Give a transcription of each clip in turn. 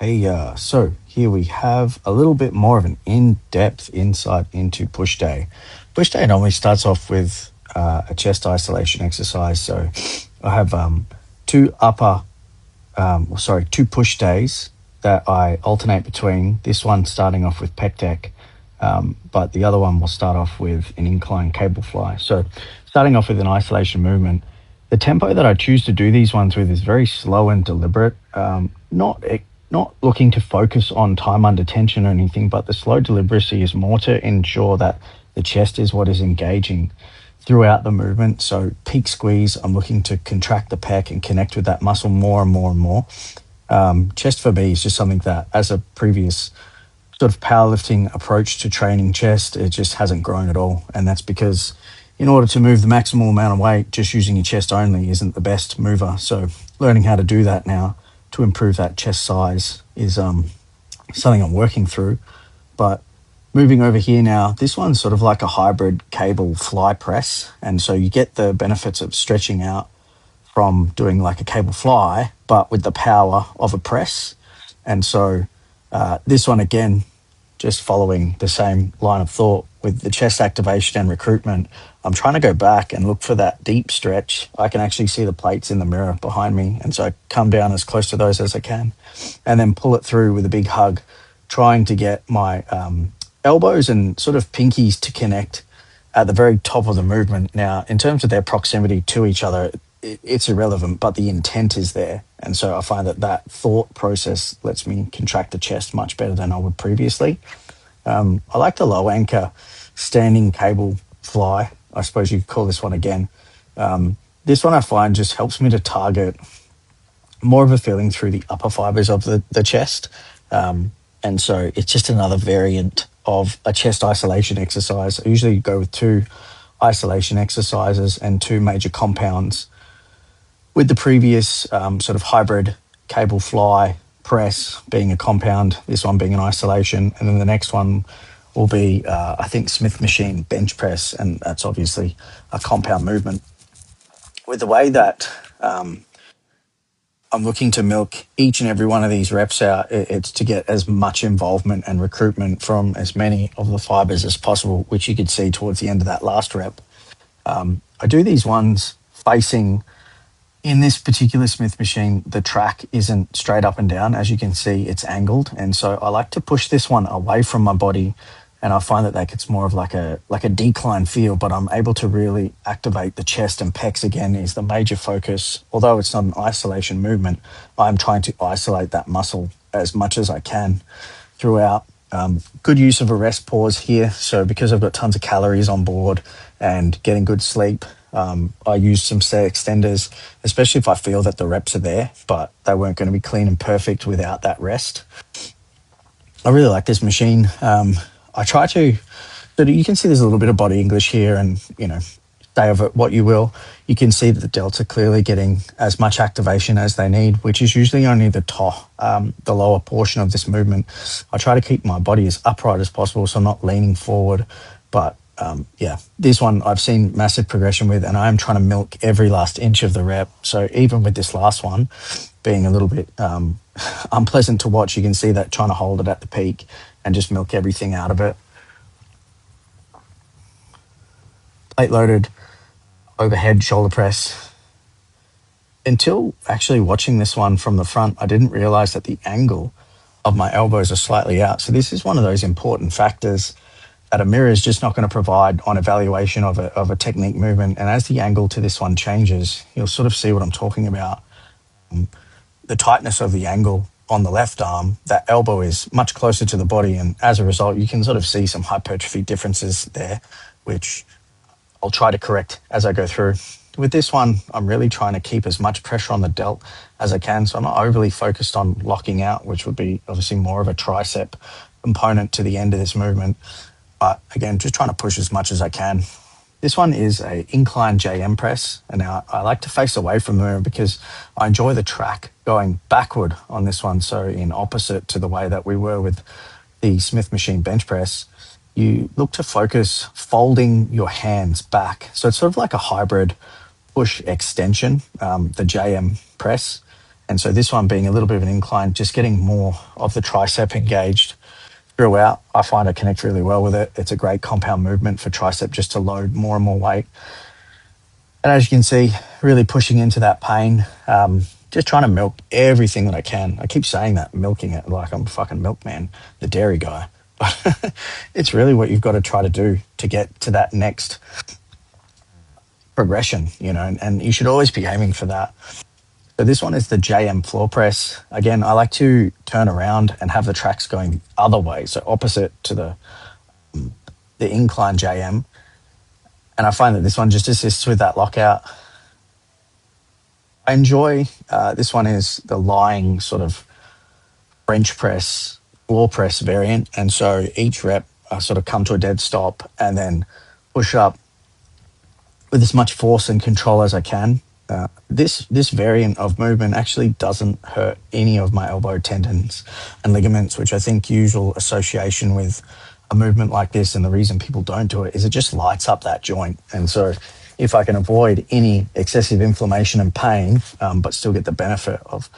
So here we have a little bit more of an in-depth insight into push day. Push day normally starts off with a chest isolation exercise. So I have two two push days that I alternate between. This one starting off with Peck Deck, but the other one will start off with an incline cable fly. So starting off with an isolation movement, the tempo that I choose to do these ones with is very slow and deliberate. Not looking to focus on time under tension or anything, but the slow deliberacy is more to ensure that the chest is what is engaging throughout the movement. So peak squeeze, I'm looking to contract the pec and connect with that muscle more and more and more. Chest for me is just something that, as a previous sort of powerlifting approach to training chest, it just hasn't grown at all. And that's because in order to move the maximal amount of weight, just using your chest only isn't the best mover. So learning how to do that now to improve that chest size is something I'm working through. But moving over here now, this one's sort of like a hybrid cable fly press. And so you get the benefits of stretching out from doing like a cable fly, but with the power of a press. And so this one, again, just following the same line of thought with the chest activation and recruitment, I'm trying to go back and look for that deep stretch. I can actually see the plates in the mirror behind me. And so I come down as close to those as I can and then pull it through with a big hug, trying to get my elbows and sort of pinkies to connect at the very top of the movement. Now, in terms of their proximity to each other, it's irrelevant, but the intent is there. And so I find that thought process lets me contract the chest much better than I would previously. I like the low anchor standing cable fly. I suppose you could call this one again. This one I find just helps me to target more of a feeling through the upper fibers of the chest. And so it's just another variant of a chest isolation exercise. I usually go with two isolation exercises and two major compounds. With the previous sort of hybrid cable fly press being a compound, this one being an isolation, and then the next one will be, I think, Smith machine bench press, and that's obviously a compound movement. With the way that I'm looking to milk each and every one of these reps out, it's to get as much involvement and recruitment from as many of the fibers as possible, which you could see towards the end of that last rep. I do these ones facing. In this particular Smith machine, the track isn't straight up and down. As you can see, it's angled. And so I like to push this one away from my body. And I find that gets more of like a decline feel, but I'm able to really activate the chest and pecs again is the major focus. Although it's not an isolation movement, I'm trying to isolate that muscle as much as I can throughout. Good use of a rest pause here. So because I've got tons of calories on board and getting good sleep, I use some stay extenders, especially if I feel that the reps are there, but they weren't going to be clean and perfect without that rest. I really like this machine. I try to, so you can see there's a little bit of body English here and, say of it what you will. You can see that the delts are clearly getting as much activation as they need, which is usually only the lower portion of this movement. I try to keep my body as upright as possible, so I'm not leaning forward, but this one I've seen massive progression with, and I'm trying to milk every last inch of the rep. So even with this last one being a little bit unpleasant to watch, you can see that trying to hold it at the peak and just milk everything out of it. Plate loaded overhead shoulder press. Until actually watching this one from the front, I didn't realize that the angle of my elbows are slightly out. So this is one of those important factors that a mirror is just not going to provide on evaluation of a technique movement. And as the angle to this one changes, you'll sort of see what I'm talking about. The tightness of the angle on the left arm, that elbow is much closer to the body. And as a result, you can sort of see some hypertrophy differences there, which I'll try to correct as I go through. With this one, I'm really trying to keep as much pressure on the delt as I can. So I'm not overly focused on locking out, which would be obviously more of a tricep component to the end of this movement. But again, just trying to push as much as I can. This one is a Incline JM press. And now I like to face away from the mirror because I enjoy the track going backward on this one. So in opposite to the way that we were with the Smith machine bench press, you look to focus folding your hands back. So it's sort of like a hybrid push extension, the JM press. And so this one being a little bit of an incline, just getting more of the tricep engaged throughout. I find I connect really well with it. It's a great compound movement for tricep just to load more and more weight. And as you can see, really pushing into that pain, just trying to milk everything that I can. I keep saying that, milking it like I'm fucking milkman, the dairy guy. But it's really what you've got to try to do to get to that next progression, you know, and you should always be aiming for that. So this one is the JM floor press. Again, I like to turn around and have the tracks going the other way, so opposite to the incline JM. And I find that this one just assists with that lockout. I enjoy, this one is the lying sort of bench press, floor press variant. And so each rep, I sort of come to a dead stop and then push up with as much force and control as I can. This variant of movement actually doesn't hurt any of my elbow tendons and ligaments, which I think usual association with a movement like this, and the reason people don't do it is it just lights up that joint. And so if I can avoid any excessive inflammation and pain, but still get the benefit of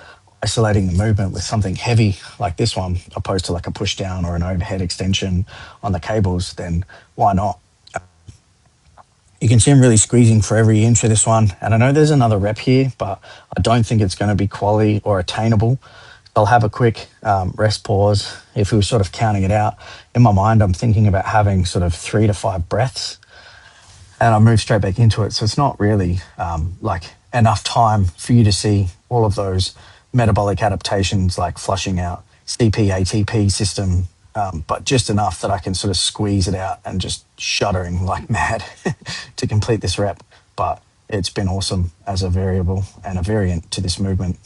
isolating the movement with something heavy like this one, opposed to like a push down or an overhead extension on the cables, then why not? You can see I'm really squeezing for every inch of this one. And I know there's another rep here, but I don't think it's going to be quality or attainable. I'll have a quick rest pause. If we were sort of counting it out, in my mind, I'm thinking about having sort of 3 to 5 breaths, and I'll move straight back into it. So it's not really like enough time for you to see all of those metabolic adaptations like flushing out CP, ATP system, but just enough that I can sort of squeeze it out and just shuddering like mad to complete this rep. But it's been awesome as a variable and a variant to this movement.